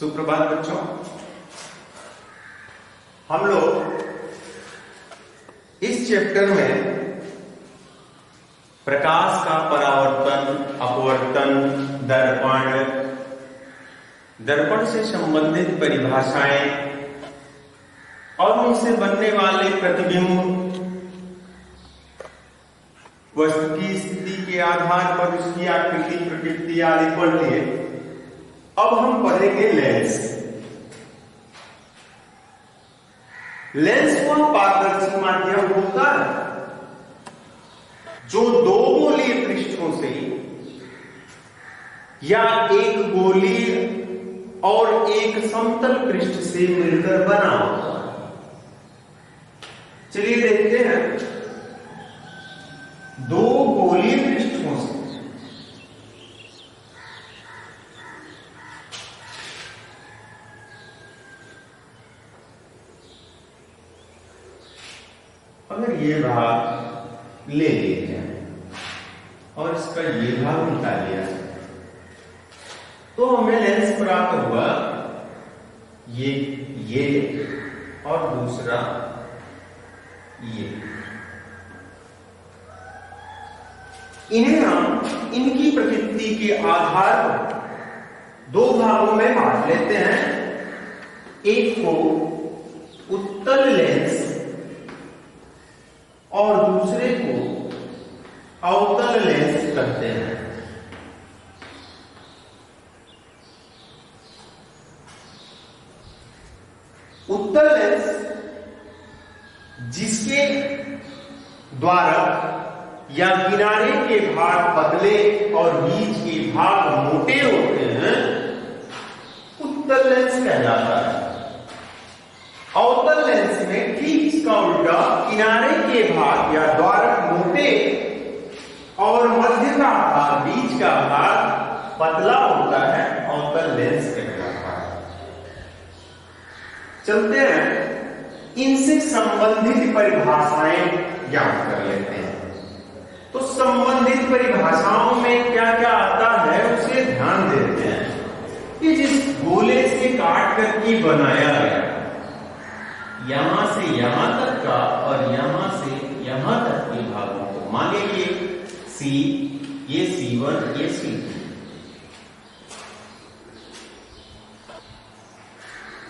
सुप्रभात बच्चों। हम लोग इस चैप्टर में प्रकाश का परावर्तन, अपवर्तन, दर्पण से संबंधित परिभाषाएं और उनसे बनने वाले प्रतिबिंब, वस्तु की स्थिति के आधार पर उसकी आकृति, प्रकृति आदि पढ़ लिए। अब हम पढ़ेंगे लेंस। लेंस वह पारदर्शी माध्यम होता है जो दो गोलीय पृष्ठों से या एक गोलीय और एक समतल पृष्ठ से मिलकर बना होता है। चलिए देखते हैं। दो गोलीय पृष्ठों से अगर ये भाग ले लिया जाए और इसका ये भाग निकाल लिया जाए तो हमें लेंस प्राप्त हुआ ये और दूसरा ये। इन्हें हम इनकी प्रकृति के आधार पर दो भागों में बांट लेते हैं। एक को उत्तल लेंस और दूसरे को अवतल लेंस कहते हैं। उत्तल लेंस जिसके द्वारा या किनारे के भाग पतले और बीच के भाग मोटे होते हैं, उत्तल लेंस कहलाता है। अवतल लेंस में ठीक इसका उल्टा, किनारे के भाग या द्वारक मोटे और मध्य का भाग, बीच का भाग पतला होता है, अवतल लेंस कहलाता है। चलते हैं, इनसे संबंधित परिभाषाएं ज्ञात कर लेते हैं। तो संबंधित परिभाषाओं में क्या क्या आता है उसे ध्यान देते हैं कि जिस गोले से काट करके बनाया गया, यहां से यहां तक का और यहां से यहां तक के भागों को, मान लीजिए C, ये C1, ये C2,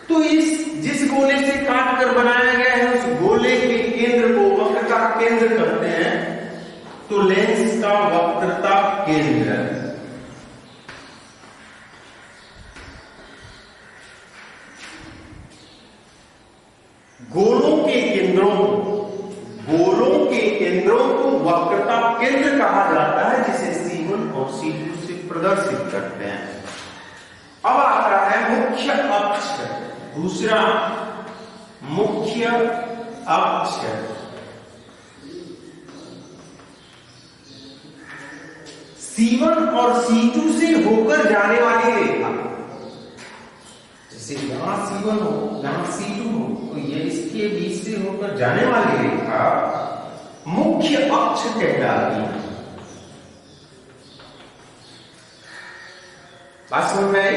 तो जिस गोले से काट कर बनाया गया है उस गोले के केंद्र को वक्रता केंद्र कहते हैं। तो लेंस का वक्रता केंद्र गोलों के केंद्रों को वक्रता केंद्र कहा जाता है, जिसे C1 और C2 से प्रदर्शित करते हैं। अब आता है मुख्य अक्ष, दूसरा मुख्य अक्ष। C1 और C2 से होकर जाने वाली रेखा, जैसे यहां C1 हो, यहां C2 हो, तो ये इसके बीच से होकर जाने वाली रेखा मुख्य अक्ष कहलाती है। बात समझ में आई?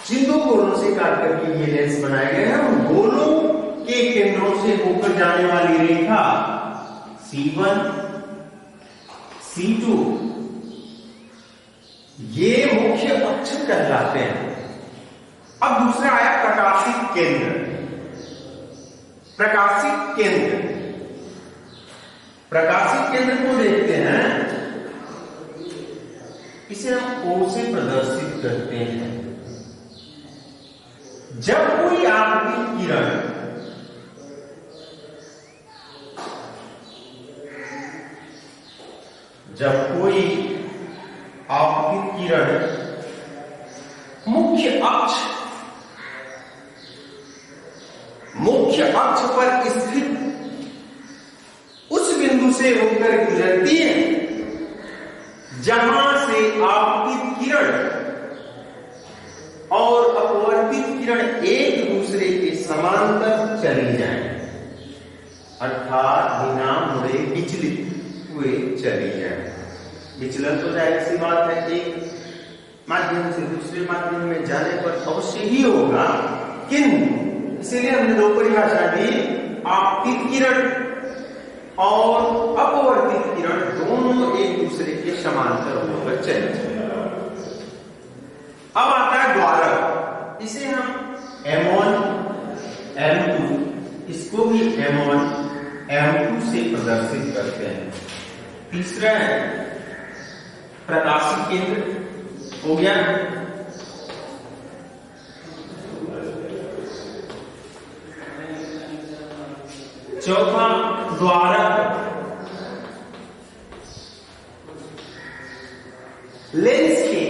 जिन दो गोलों से काट करके ये लेंस बनाए गए हैं, उन गोलों के केंद्रों से होकर जाने वाली रेखा C1, C2 ये मुख्य अक्ष कहलाते हैं। अब दूसरा आया प्रकाशिक केंद्र। प्रकाशिक केंद्र को देखते हैं, इसे हम O से प्रदर्शित करते हैं। जब कोई आपकी किरण मुख्य अक्ष पर स्थित उस बिंदु से होकर गुजरती है जहां से आपतित किरण और अपवर्तित किरण एक दूसरे के समांतर चली जाए, अर्थात बिना मुड़े विचलित हुए चली जाए। विचलन तो जाहिर सी बात है कि माध्यम से दूसरे माध्यम में जाने पर अवश्य ही होगा, किंतु इसीलिए हमने दो परिभाषा दी, आपतित किरण और अपवर्तित किरण दोनों एक दूसरे के समांतर होकर चले। अब आता है द्वारक, इसे हम M1 M2, इसको भी M1 M2 से प्रदर्शित करते हैं। तीसरा है प्रकाशिक केंद्र, हो गया। चौथा द्वारक, लेंस के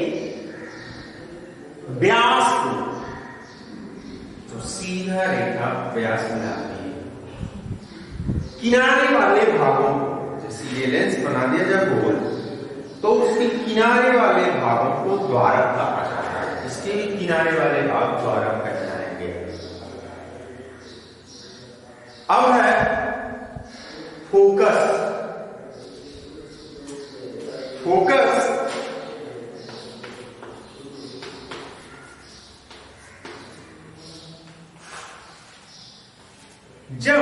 व्यास को जो सीधा रेखा व्यास मिलाती है, किनारे वाले भागों को, जैसे ये लेंस बना दिया जाए गोल, तो उसके किनारे वाले भागों को द्वारक कहा जाता है। इसके भी किनारे वाले भाग द्वारक कहलाएंगे। अब है फोकस। फोकस जब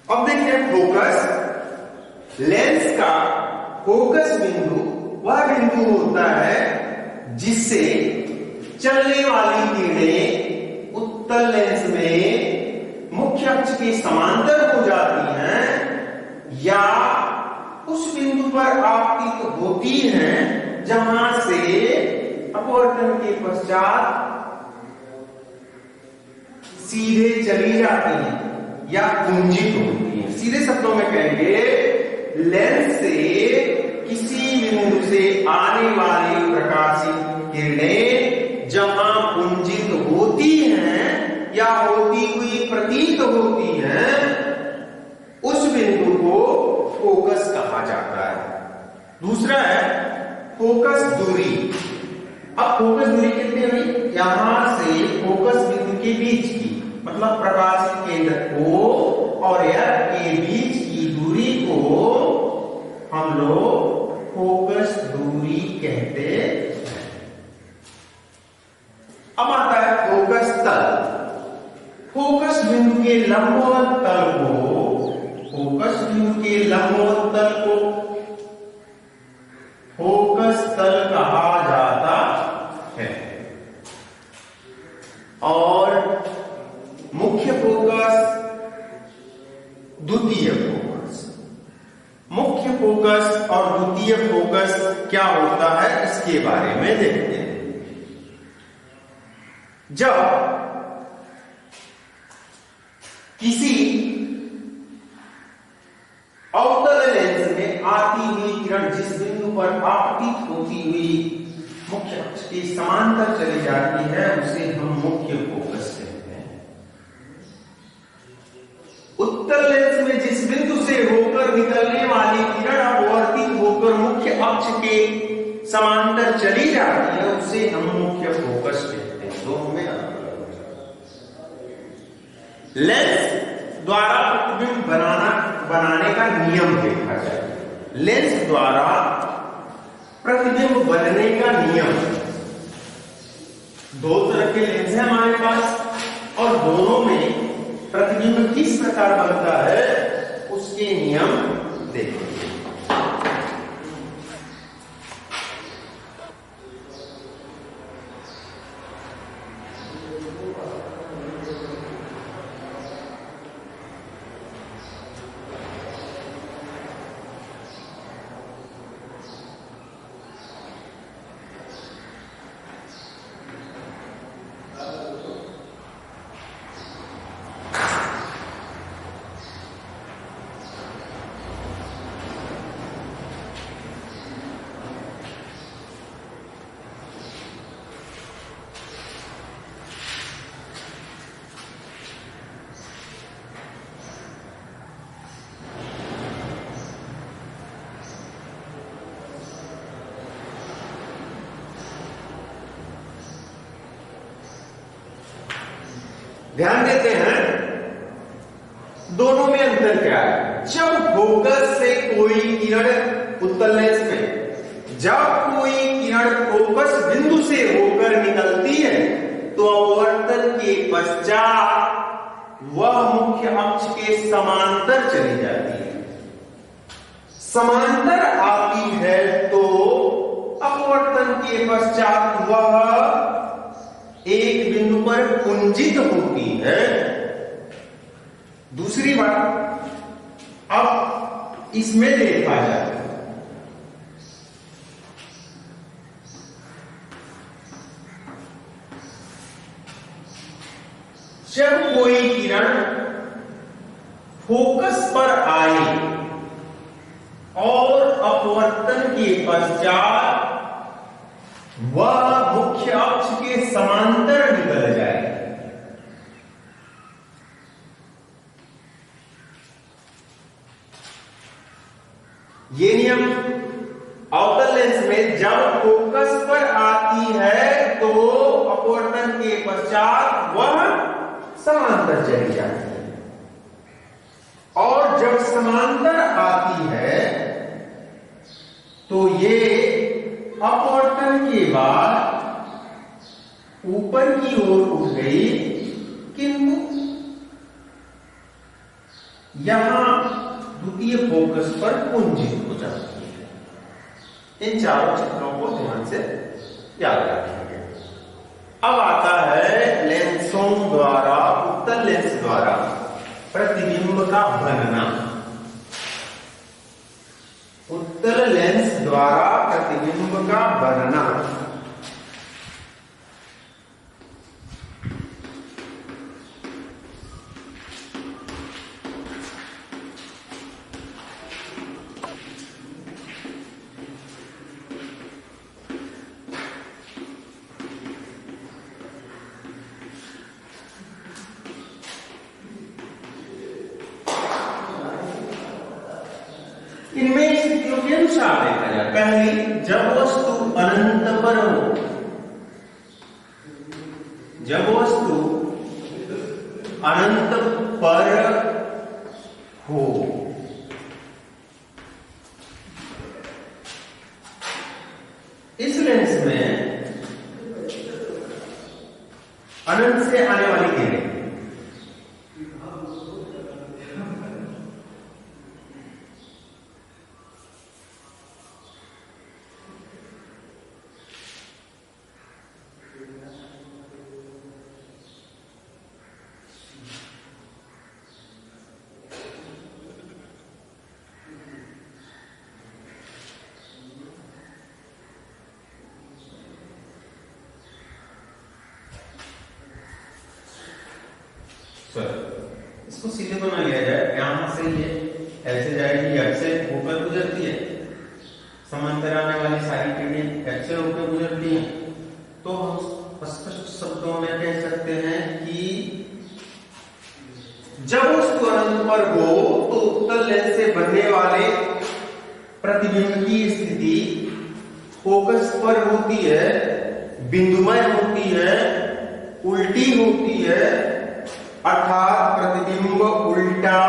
अब देखिए फोकस, लेंस का फोकस बिंदु वह बिंदु होता है जिससे चलने वाली किरणें उत्तल लेंस में मुख्य अक्ष के समांतर हो जाती हैं या उस बिंदु पर आपतित होती हैं जहां से अपवर्तन के पश्चात सीधे चली जाती हैं या कुंजित होती है। सीधे शब्दों में कहेंगे, लेंस से किसी बिंदु से आने वाली प्रकाशित किरणें जहां कुंजित होती हैं या होती हुई प्रतीत होती हैं, उस बिंदु को फोकस कहा जाता है। दूसरा है फोकस दूरी। अब फोकस दूरी कितनी हुई? यहां से फोकस बिंदु के बीच की, मतलब प्रकाशित केंद्र को और एफ के बीच की दूरी को हम लोग फोकस दूरी कहते हैं। अब आता है फोकस तल। फोकस बिंदु के लंबवत तल को, फोकस बिंदु के लंबवत तल को फोकस तल कहा जाता है। और मुख्य फोकस, द्वितीय फोकस। मुख्य फोकस और द्वितीय फोकस क्या होता है, इसके बारे में देखते हैं। जब किसी अवतल लेंस में आती हुई किरण जिस बिंदु पर आपतित होती हुई मुख्य अक्ष के समांतर चली जाती है, उसे हम मुख्य फोकस कहते हैं। उत्तल लेंस में जिस बिंदु से होकर निकलने वाली किरण अपवर्तित होकर मुख्य अक्ष के समांतर चली जाती है, उसे हम मुख्य फोकस कहते हैं। दोनों में लेंस द्वारा प्रतिबिंब बनाने का नियम देखा जाए। लेंस द्वारा प्रतिबिंब बनने का नियम, दो तरह के लेंस हैं हमारे पास और दोनों में प्रतिबिंब किस प्रकार बनता है उसके नियम देखेंगे। ध्यान देते हैं दोनों में अंतर क्या है। जब फोकस से कोई किरण उत्तल लेंस में, जब कोई किरण फोकस बिंदु से होकर निकलती है तो अपवर्तन के पश्चात वह मुख्य अक्ष के समांतर चली जाती है। समांतर आती है तो अपवर्तन के पश्चात वह एक बिंदु पर पुंजित होती है। दूसरी बात अब इसमें देखा जाए, जब कोई किरण फोकस पर आए और अपवर्तन के पश्चात वह मुख्य अक्ष के समांतर निकल जाए, ये नियम अवतल लेंस में जब फोकस पर आती है तो अपवर्तन के पश्चात वह समांतर चली जाती है, और जब समांतर आती है तो ये अपवर्तन के बाद ऊपर की ओर उठ गई, किंतु यहां द्वितीय फोकस पर पुंजित हो जाती है। इन चारों चित्रों को ध्यान से याद रखेंगे। अब आता है लेंसों द्वारा, उत्तल लेंस द्वारा प्रतिबिंब का बनना। उत्तल लेंस द्वारा प्रतिबिंब का बनना। इनमें स्थितियों के अनुसार देखा जाए। पहली, जब वस्तु अनंत पर हो, जब वस्तु अनंत पर हो, इस लेंस में अनंत से आने वाली किरणें इसको सीधे बना लिया जाए। यहां से ये ऐसे जाएगी, एफ से होकर गुजरती है, समांतर आने वाली सारी किरणें एफ से होकर गुजरती हैं। तो हम स्पष्ट शब्दों में कह सकते हैं कि जब वस्तु अनंत पर हो तो उत्तल लेंस से बनने वाले प्रतिबिंब की स्थिति फोकस पर होती है, बिंदुमय होती है, उल्टी होती है, अर्थात प्रतिबिंब उल्टा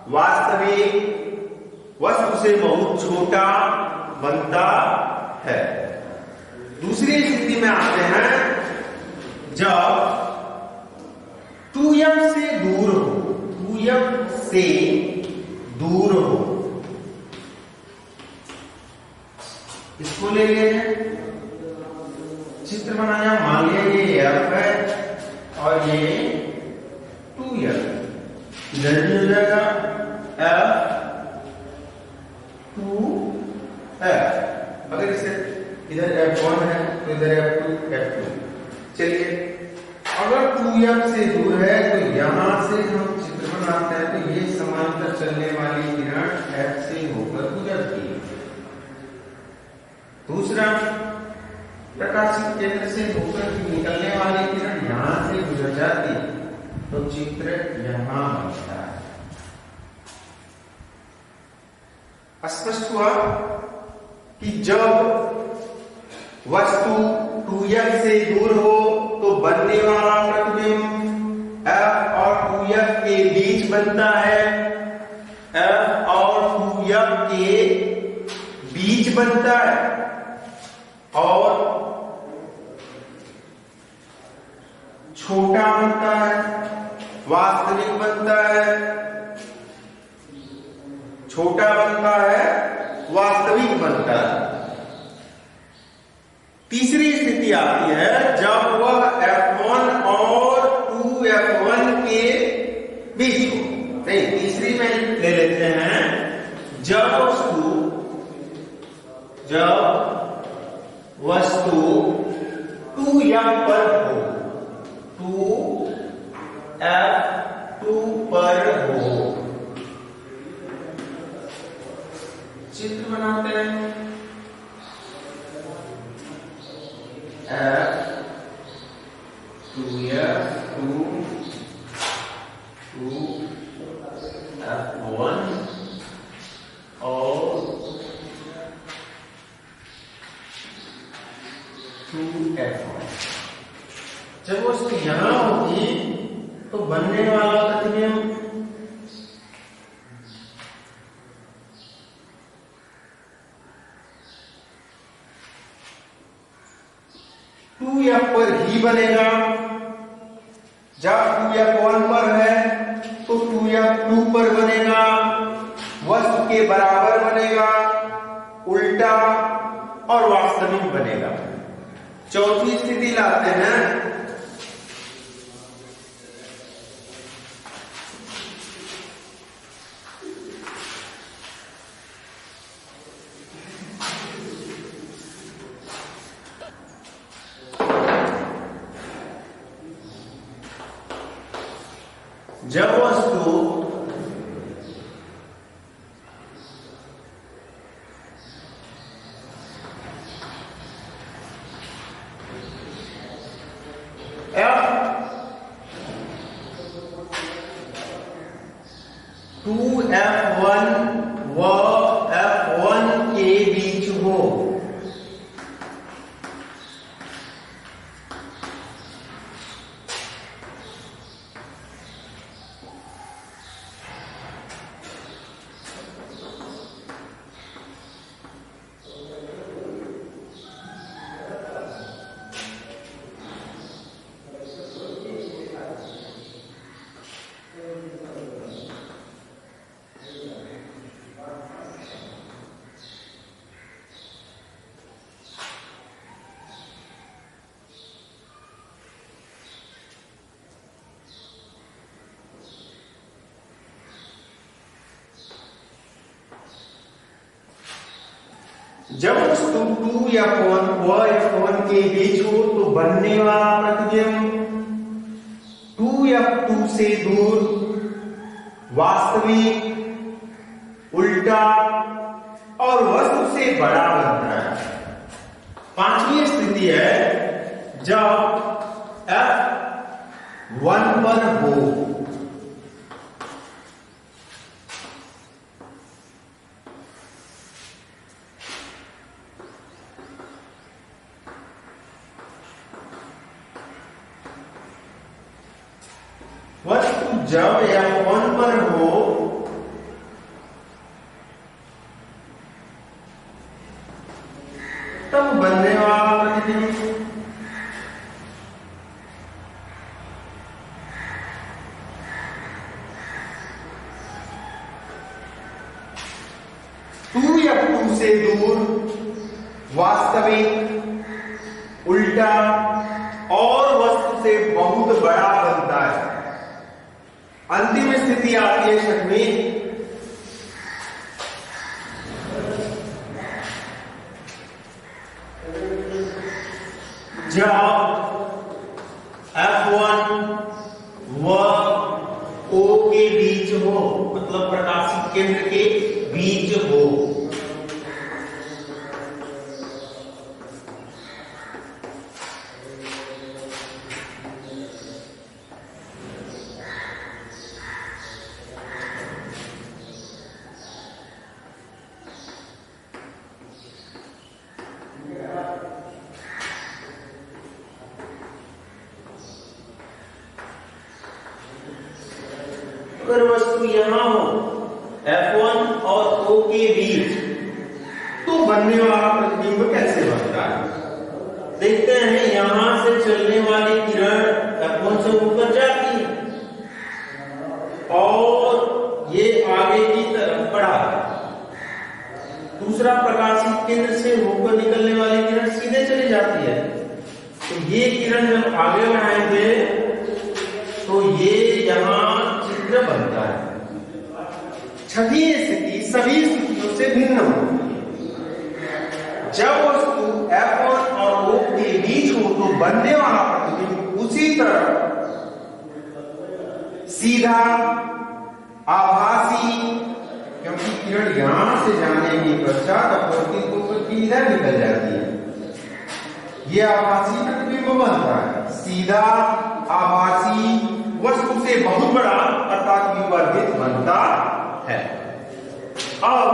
वास्तविक वस्तु से बहुत छोटा बनता है। दूसरी स्थिति में आते हैं जब 2m से दूर हो, 2m से दूर हो, इसको ले लें, चित्र बनाया, मान लिया ये f है और ये 2m, इधर भी हो जाएगा f2f। अगर इसे इधर f1 है तो इधर f2 f2। चलिए, अगर 2m से दूर है तो यहां से हम चित्र बनाते हैं तो ये समांतर चलने वाली किरण f से होकर गुजरती है। दूसरा, प्रकाशित केंद्र से होकर निकलने वाली किरण यहां से गुजर जाती है तो चित्र यहां बनता है। स्पष्ट हुआ कि जब वस्तु 2m से दूर हो तो बनने वाला प्रतिबिंब बनता है, F और 2F के बीच बनता है, और छोटा बनता है, वास्तविक बनता है, छोटा बनता है, वास्तविक बनता है। तीसरी स्थिति आती है जब वह F1 और 2F1 के बीच हो। नहीं, तीसरी में ले लेते हैं, जब वस्तु 2F पर हो, 2F2 पर हो। चित्र बनाते हैं, F2F2 2F1 और 2F1। जब वस्तु यहां होगी तो बनने वाला प्रतिबिंब 2F पर ही बनेगा। जब 2F1 पर है तो 2F2 पर बनेगा, वस्तु के बराबर बनेगा, उल्टा और वास्तविक बनेगा। चौथी स्थिति लाते हैं, जब वस्तु F2F1 व F1 के बीच हो, जब वस्तु 2F1 व F1 के बीच हो तो बनने वाला प्रतिबिंब 2F2 से दूर, वास्तविक, उल्टा और वस्तु से बड़ा बनता है। पांचवी स्थिति है जब F1 पर हो, वस्तु जब F1 पर हो तब बनने वाला प्रतिबिंब 2F2 से दूर, वास्तविक, उल्टा और वस्तु से बहुत बड़ा बनता है। अंतिम स्थिति आती है छठवीं, जब F1 व O के बीच हो, मतलब प्रकाशित केंद्र के बीच हो। अगर वस्तु यहां हो F1 और O के बीच, तो बनने वाला प्रतिबिंब कैसे बनता है? देखते हैं, यहां से चलने वाली किरण F1 से ऊपर जाती है और ये आगे की तरफ बढ़ा। दूसरा प्रकाशित केंद्र से होकर निकलने वाली किरण सीधे चली जाती है। तो ये किरण जब आगे बढ़ाएंगे तो ये यहां चित्र बनता है। छठी स्थिति सभी स्थितियों से भिन्न होती है। जब वस्तु F1 और O के बीच हो तो बनने वाला प्रतिबिंब उसी तरह सीधा, आभासी, क्योंकि किरण यहां से जाने के पश्चात अपवर्तित होकर के इधर निकल जाती है, ये आभासी प्रतिबिंब बनता है। सीधा, आभासी, वस्तु से बहुत बड़ा अर्थात विवर्धित बनता है। अब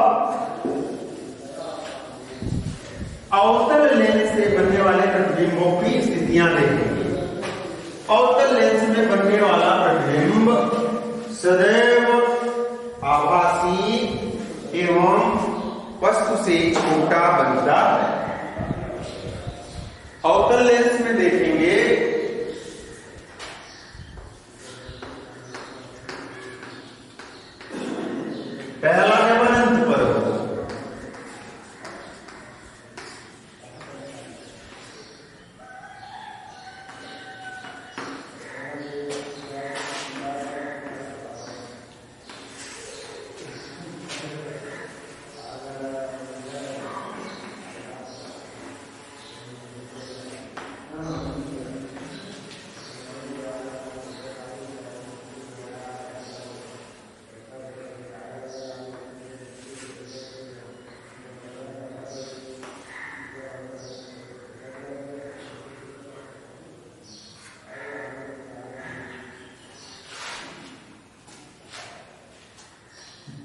अवतल लेंस से बनने वाले प्रतिबिंबों की स्थितियां देखेंगे। अवतल लेंस में बनने वाला प्रतिबिंब सदैव आभासी एवं वस्तु से छोटा बनता है। अवतल लेंस में देखेंगे पहला जब अनंत पर हो,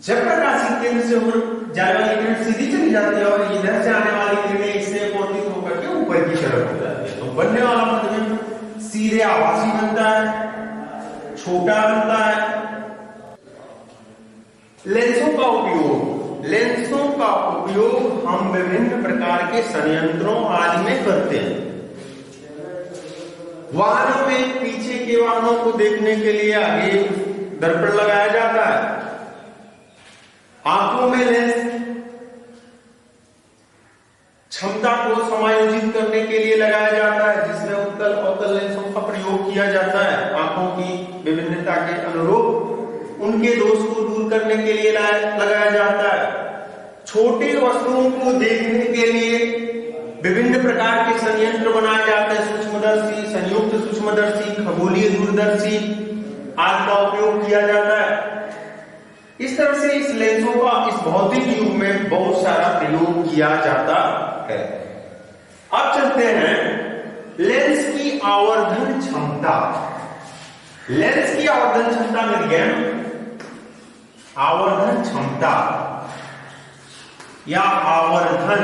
जब प्रकाशित केंद्र से होकर जाने वाली किरण सीधी चली जाती है और इधर से आने वाली किरणें इससे अपवर्तित होकर के ऊपर की तरफ हो जाती है, तो बनने वाला प्रतिबिंब सीधे आभासी बनता है, छोटा बनता है। लेंसों का उपयोग हम विभिन्न प्रकार के संयंत्रों आदि में करते हैं। वाहनों में पीछे के वाहनों को देखने के लिए आगे दर्पण लगाया जाता है। आंखों में लेंस क्षमता को समायोजित करने के लिए लगाया जाता है, जिसमें उत्तल अवतल लेंसों का प्रयोग किया जाता है। आंखों की विभिन्नता के अनुरूप उनके दोष को दूर करने के लिए लगाया जाता है। छोटी वस्तुओं को देखने के लिए विभिन्न प्रकार के संयंत्र बनाए जाते हैं। सूक्ष्मदर्शी, संयुक्त सूक्ष्मदर्शी, खगोलीय दूरदर्शी आदि का उपयोग किया जाता है। इस तरह से इस लेंसों का इस भौतिक युग में बहुत सारा प्रयोग किया जाता है। अब चलते हैं लेंस की आवर्धन क्षमता। लेंस की आवर्धन क्षमता मिल गया, आवर्धन क्षमता या आवर्धन।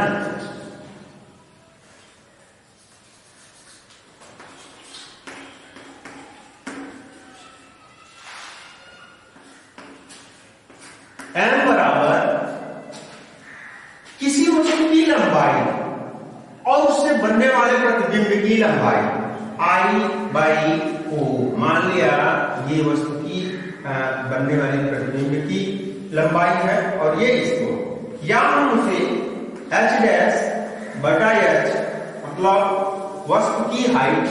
M बराबर किसी वस्तु की लंबाई और उससे बनने वाले प्रतिबिंब की लंबाई I/O। मान लिया ये वस्तु की बनने वाले प्रतिबिंब की लंबाई है और ये इसको, या हम उसे H'/H मतलब वस्तु की हाइट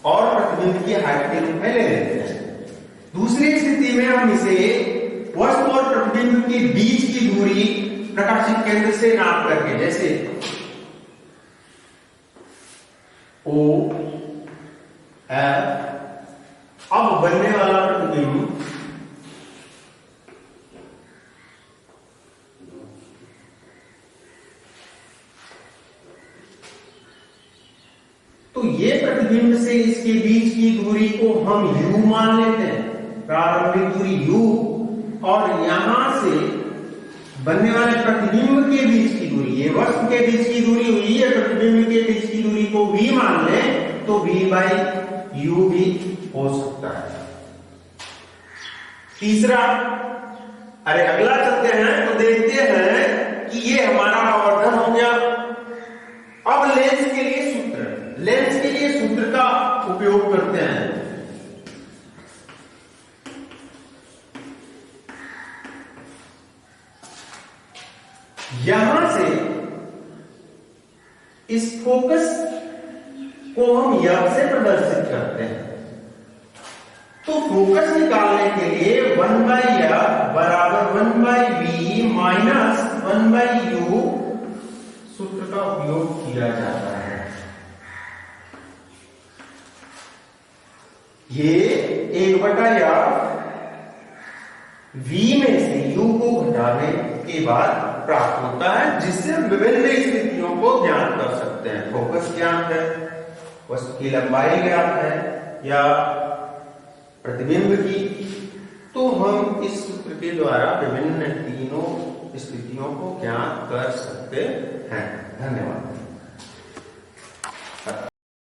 और प्रतिबिंब की हाइट के रूप में ले लेते हैं। दूसरी स्थिति में हम इसे वस्तु और प्रतिबिंब के बीच की दूरी प्रकाशित केंद्र से नाप करके, जैसे O F, अब बनने वाला प्रतिबिंब तो ये प्रतिबिंब से इसके बीच की दूरी को हम U मान लेते हैं, प्रारंभिक दूरी U, और यहां से बनने वाले प्रतिबिंब के बीच की दूरी, ये वस्तु के बीच की दूरी हुई है, प्रतिबिंब के बीच की दूरी को V मान ले तो V/U भी हो सकता है। तीसरा, अरे अगला चलते हैं तो देखते हैं कि ये हमारा आवर्धन हो गया। अब लेंस के लिए सूत्र का उपयोग करते हैं। यहां से इस फोकस को हम यहां से प्रदर्शित करते हैं। तो फोकस निकालने के लिए 1/f बराबर 1/v माइनस 1/u सूत्र का उपयोग किया जाता है। ये 1/f v में से u को घटाने के बाद प्राप्त होता है, जिससे हम विभिन्न स्थितियों को ज्ञात कर सकते हैं। फोकस ज्ञात है, वस्तु की लंबाई ज्ञात है या प्रतिबिंब की, तो हम इस सूत्र के द्वारा विभिन्न तीनों स्थितियों को ज्ञात कर सकते हैं। धन्यवाद।